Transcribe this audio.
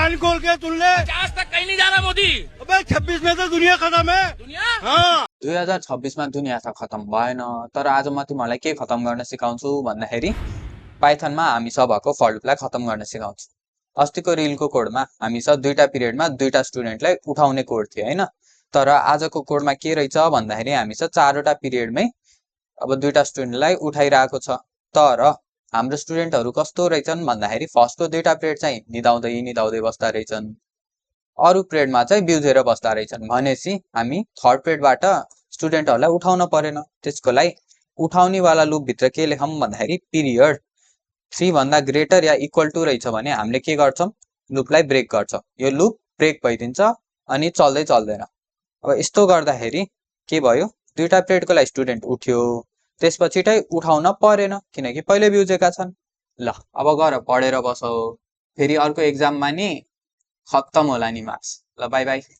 कान खोल के सुन ले, 50 तक कहीं नहीं जा रहा मोदी। अबे 26 में तो दुनिया खत्म है। दुनिया हाँ 2026 मा दुनियाँ त खतम भएन, तर आज म तिमीहरूलाई के खतम गर्न सिकाउँछु भन्दाखेरि पाइथनमा हामी सबको फर लुपलाई खतम गर्न सिकाउँछु। अस्तिको रिलको कोडमा हामी सब दुईटा पिरियडमा दुईटा स्टुडेन्टलाई उठाउने कोड थियो हैन, तर आजको कोडमा के रहेछ भन्दाखेरि हामी सब चारवटा पिरियडमै अब दुईटा स्टुडेन्टलाई उठाइरहेको छ। तर हाम्रो स्टुडेन्टहरू कस्तो रहेछन् भन्दाखेरि फर्स्टको दुईटा पिरियड चाहिँ निदाउँदै बस्दा रहेछन्, अरू पिरियडमा चाहिँ बिउजेर बस्दा रहेछन्। भनेपछि हामी थर्ड पिरियडबाट स्टुडेन्टहरूलाई उठाउन परेन। त्यसको लागि उठाउनेवाला लुपभित्र के लेखौँ भन्दाखेरि पिरियड 3 भन्दा ग्रेटर या इक्वल टु रहेछ भने हामीले के गर्छौँ, लुपलाई ब्रेक गर्छौँ। यो लुप ब्रेक भइदिन्छ अनि चल्दैन। अब यस्तो गर्दाखेरि के भयो, दुईटा पिरियडको लागि स्टुडेन्ट उठ्यो, त्यसपछि चाहिँ उठाउन परेन किनकि पहिले बिउजेका छन्। ल अब गर पढेर बसौ, फेरि अर्को एक्जाममा नि खत्तम होला नि मार्क्स। ल बाई बाई।